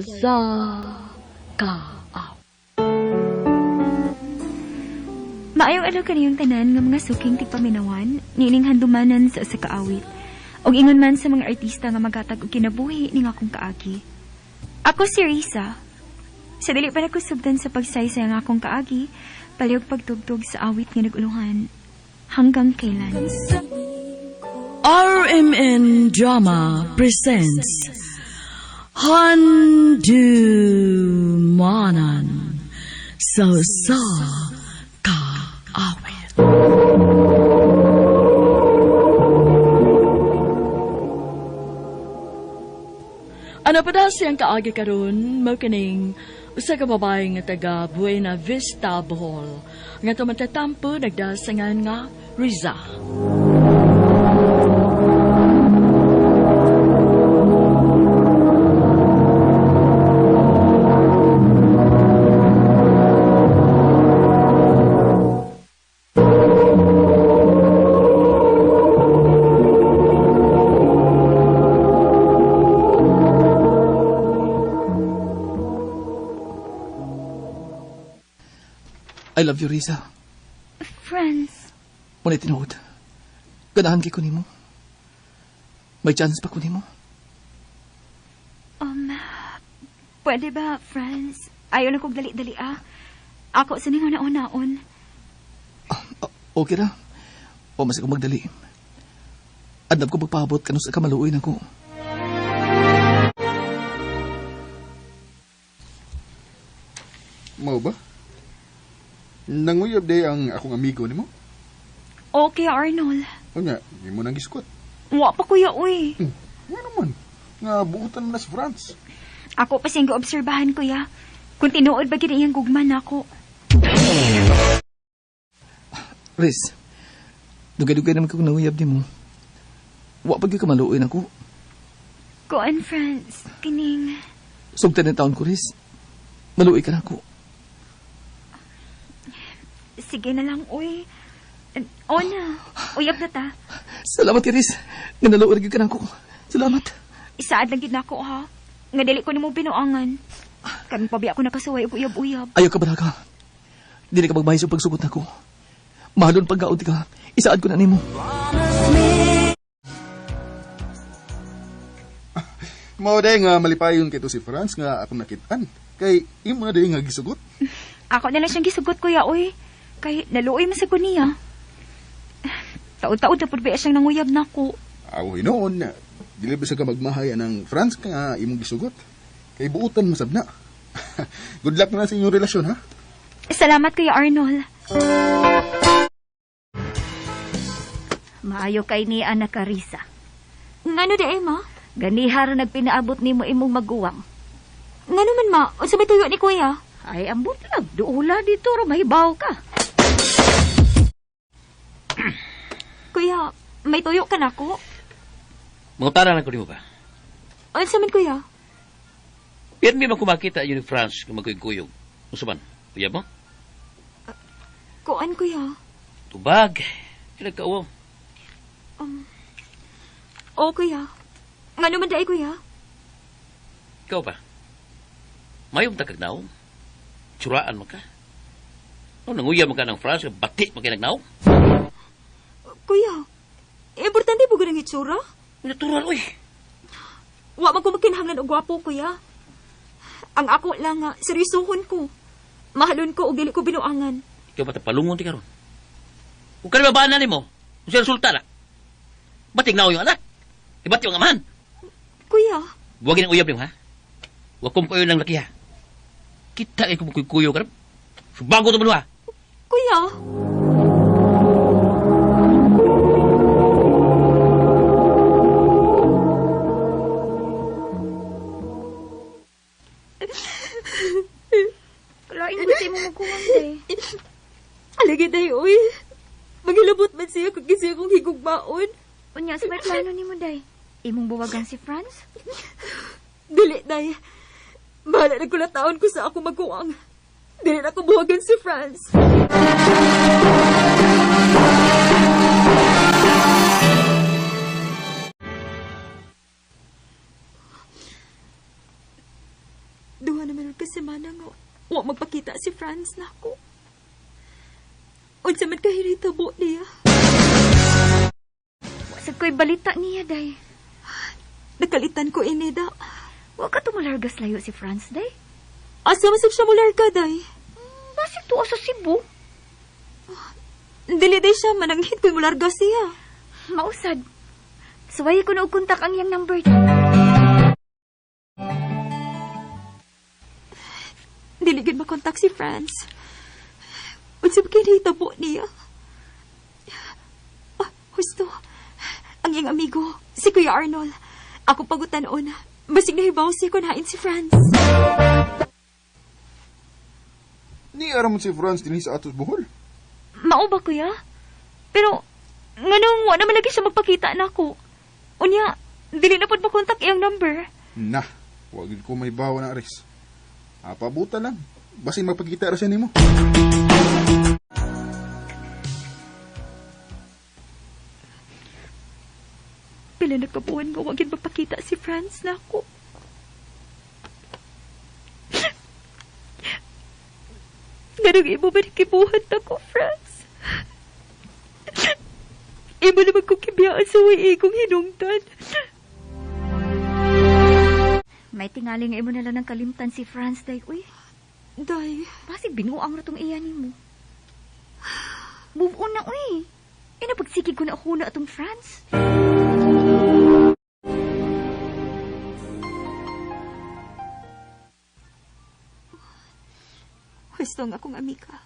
sa ka. Maayong adlaw kaniyong tanan nga mga suking tigpaminawan, nining handumanan sa usa ka awit. Og ingon man sa mga artista nga magatag og kinabuhi ning akong kaagi. Ako si Risa. Sa dili pa nagkusugdan sa pagsaysay nga akong kaagi, palihog pagtugtog sa awit nga naguluhan. Hanggang kailan? RMN Drama presents Handumanan sa kaawit. Ano pa daw siyang kaagi karon mao kining usa ka babae nga taga Buena Vista, Bohol. Nga tumatatampo nagdasangan nga Riza. I love you, Risa. Friends. Muna tinuod. Ganahan kay kunin mo. May chance pa kunin mo. Pwede ba, friends? Ayaw na kong dali-dali Ako sa ningon naon-naon. Okay ra. O mas ako magdali. Adab ko magpaabot kanus sa kamaluoy na ko. Mau ba? Nanguyab day ang akong amigo nimo? Okay, Arnold. O nga, di mo nang giskot. Wa pa kuya, uy. Nga naman. Nga buutan na si Franz. Ako pa siyang obserbahan, kuya. Kung tinuod ba giniyang gugman ako. Riz, dugay-dugay naman ko nanguyab di mo. Wa pag ka maluoy na ko. Kuan, friends. Kining... Sugtan ng taon ko, Riz. Maluoy ka na ko. Sige na lang, uy. O na, uyab na ta. Salamat, Riz. Nga naluoy ka na ko. Salamat. Isaad lang gid nako ha. Nga dili ko nimo binuangan. Karon pa biya ako nakasuway og uyab-uyab. Ayaw ka ba ka? Dili ka magmahis og pagsugot na ko. Mahalon pagkaon ka. Isaad ko na nimo. Mao day nga malipayon kay to si Franz nga akong nakitaan. Kay imo na day nga gisugot. Ako na lang siyang gisugot, kuya, uy. Kay naluoy man sa ko niya. Taod-taod na po biya siyang nanguyab na ko. Aw, noon na. Dili ba sa ka magmahaya ng Franz nga imong gisugot. Kay buutan masab na. Good luck na sa inyong relasyon, ha? Salamat, kuya Arnold. Maayo kay ni anak Karisa. Ngano di, ma? Ganihar nagpinaabot nimo imong maguwang. Ngano man, ma? O sa may tuyo ni kuya? Ay, ambot lang. Duula dito, mahibaw ka. Kuya, may tuyo ka na ko? Mangutaran ako nimo ba? Ano sa man, kuya? Yan may makumakita yun ni France kung magkuyog. Usaman, kuya mo? Kuan, kuya? Tubag. Kinagkauwaw. O, kuya. Ngano man dahi, kuya? Ikaw ba? Mayong takagnaw? Tsuraan mo ka? No, nanguya mo ka ng France, bati mo kinagnaw? Kuya, importante po ganang itsura? Natural, uy. Wa man ko magkinahanglan og gwapo, kuya. Ang ako lang nga, seryosohon ko. Mahalon ko o dili ko binuangan. Ikaw ba tapalungon ti karon? Kung ka na babaan na mo, kung siya resulta na, bating na yung anak. Ibati yung amahan. Kuya. Huwag ng uyab niyo, ha? Huwag kong kayo ng laki, ha? Kita kayo kumukuyo ka rin. Subago ito mo, ha? Kuya. Kalain mo tayo mo magkuwang day. Alagi tayo, uy. Magilabot man siya kung kasi akong higugmaon. Unya, sa may plano ni mo day. Imong buwagan si Franz? Dili, day. Bahala na kulataon ko sa ako magkuwang. Dili na ko buwagan si Franz. Duha naman ka semana nga. Wa magpakita si Franz na ako. Unsa man kahirita-bo niya. Wasag ko'y balita niya, day. Nakalitan ko inida. Wa ka tumalargas layo si Franz, day. Asa masig siya mular ka, day? Basig tuwa sa Cebu. Dili day siya mananghit ko'y mularga siya. Mausad. Suway ko na og kontak ang iyang number, day. Dili gid makontak si Franz. Unsa ba kinahitabo niya? Husto. Ang iyang amigo, si Kuya Arnold. Ako pagutanon. Basig nahibaw siya kung hain si Franz. Ni aram si Franz din sa atos Bohol. Mao ba, kuya? Pero, nganong wa naman lagi siya magpakita na ako. Unya, dili na pod makontak iyang number. Nah, wag gid ko may bawa na Aris. Pabuta lang. Basin magpagkita ra siya nimo. Pila nagkabuhan nga wag gid magpakita si Franz na ako. Ganang imo ba nakibuhat ako, Franz? Imo naman kong kibiyaan sa way kong hinungtan. May tingali nga imo na lang ng kalimtan si Franz, day. Uy, Day, basig binuang ratong iya nimo. Move on na, uy. Napagsikig ko na ako na atong Franz. husto nga akong amiga.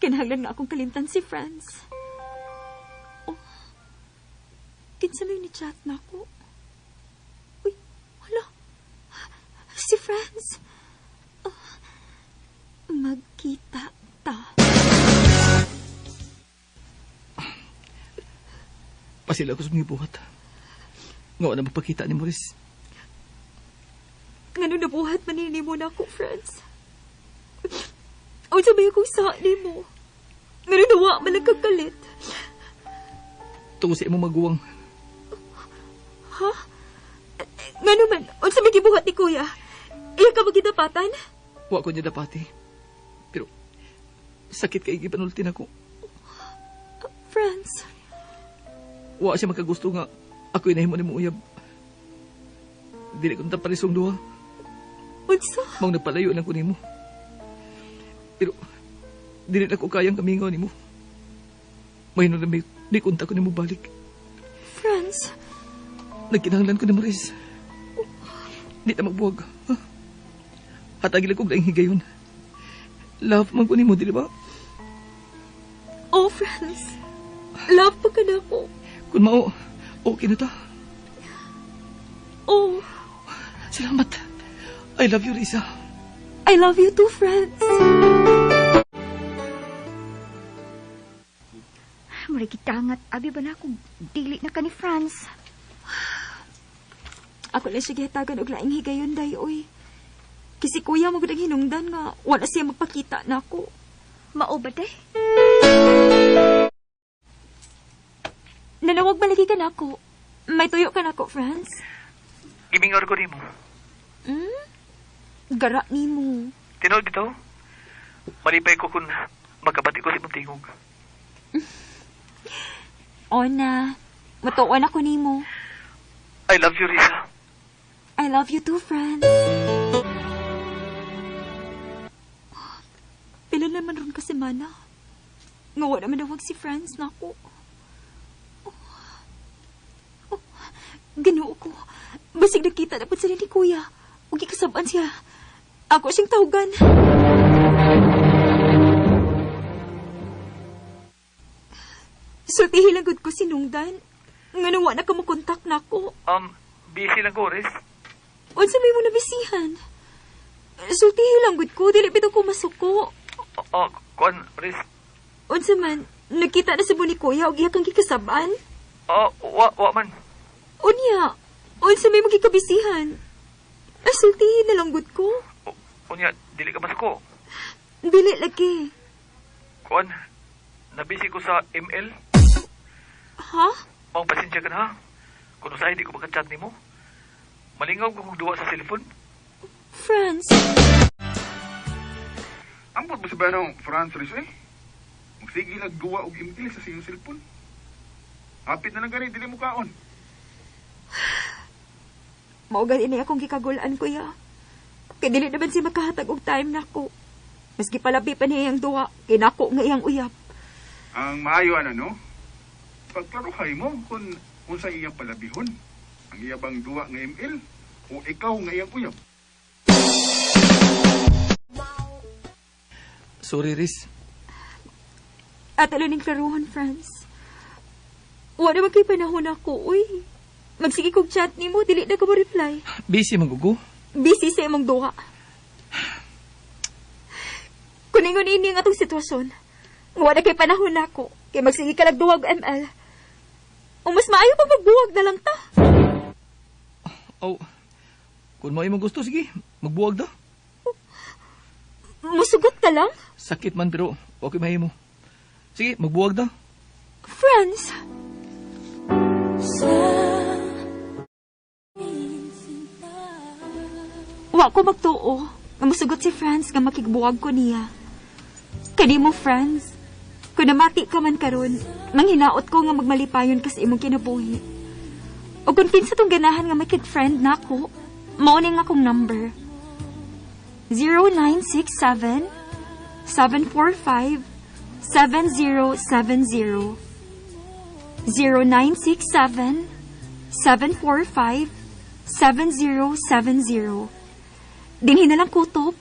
Kinahanglan nga akong kalimtan si Franz. Oh, kinsa may ni-chat na ako. Uy, wala. Si Franz. Oh, magkita ta. Pasila ko sa mga buhat. Nga na magpakita ni Maurice. Ngano nabuhat manini mo na ako, Franz? O sabay akong saali mo. Ngano nawa man nagkakalit. Tungo sa imong maguwang. Ha? Ngano man? O sabay kibuhat ni Kuya? Iya ka magidapatan? Wa ko niya dapati. Pero, sakit kay gipanultin ako. Franz, Wa siya makagusto nga ako inahimo ni mo uyab. Dili ko taparisong duha. unsa? Mang nagpalayo lang ko nimo. Pero, dili na ko kayang kamingaw nimo. Mahino na may kunta ko nimo balik. Franz, Nagkinahanglan ko ni Maurice. Di na magbuwag. Ha? Hatagil ko daing higayon. Love man ko nimo, dili ba? oh Franz, love pa ka na ako. Kung mao, okay na ta. Oh, Salamat. I love you, Risa. I love you too, Franz. Mura kitangat, abi ba na ako dili na ka ni Franz? Ako lang siya gihatagan og laing higayon, day, oy. Kasi kuya magudang hinungdan nga, wala siya magpakita na ako. Mao ba, day? Nanawag balagi ka na ako. May tuyo ka na ako, Franz. Gimingar ko nimo. Hmm? Gara ni mo. Tinod bitaw. Malipay ko kung magkabati ko si Muntingog. O na, matuwan ako ni mo. I love you, Risa. I love you too, Franz. Pila naman ron ka semana. Ngawa naman nawag si Franz na ako. Ginoo ko. Basig nakita dapat sila ni Kuya. Huwag ikasabaan siya. Ako siyang tawagan. Sultihin lang ko sinungdan. Nga nawa na ka makontak na ako. Busy lang ko, Riz. Unsa may mo nabisihan? Sultihin lang ko. Dili bitaw ko masuko. Kuan, Riz. Unsa man, nakita na sa ni Kuya o giya kang gikasaban? Wa man. Unya, unsa may magikabisihan? Sultihin na lang ko. Unya, dili ka masuko. Dili lagi. Kuan, nabisi ko sa ML. Ha? Maong pasensya ka na, ha? Kung usahay di ko makachat ni mo. Malingaw ko kung duwa sa cellphone. Franz, Ambot ba sa banong France Riz eh? Magsige nagduwa og email sa siyong cellphone. Hapit na lang gani, dili mo kaon. maugal ini akong gikagulaan, kuya. Kay dili naman si makahatag og time nako. Maski palabi pa niya iyang duwa, kinako nga iyang uyap. Ang maayo no? Pagklaruhay mo kung sa iyang palabihon. Ang iyabang duwa nga email o ikaw nga iyang uyab. Sorry, Riz. At alaning klaruhon, Franz. Wala naman kay panahon ako, uy. Magsige kong chat ni mo, dili na ka mo reply. Busy magugo. Busy sa imong duwa. Kuningon ini ang atong sitwasyon. Wala kay panahon ako, kay magsige ka nagduwag ML. O mas maayo pa magbuwag na lang ta. Oh, kung mo imong gusto, sige, magbuwag daw. Musugot ka lang? Sakit man pero okay mahimo. Sige, magbuwag daw. Franz! Wa ko magtuo. Nga musugot si Franz nga makigbuwag ko niya. Kani mo, Franz. Kung namati ka man karon, manghinaot ko nga magmalipayon ka sa imong kinabuhi. O kung pinsa tong ganahan nga makig-friend na ako, mao ni nga akong number. 0967 745 7070 0967 745 7070. Dinhi na lang kutob.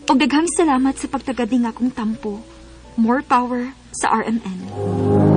Og daghang salamat sa pagtagading akong tampo. More power sa RMN.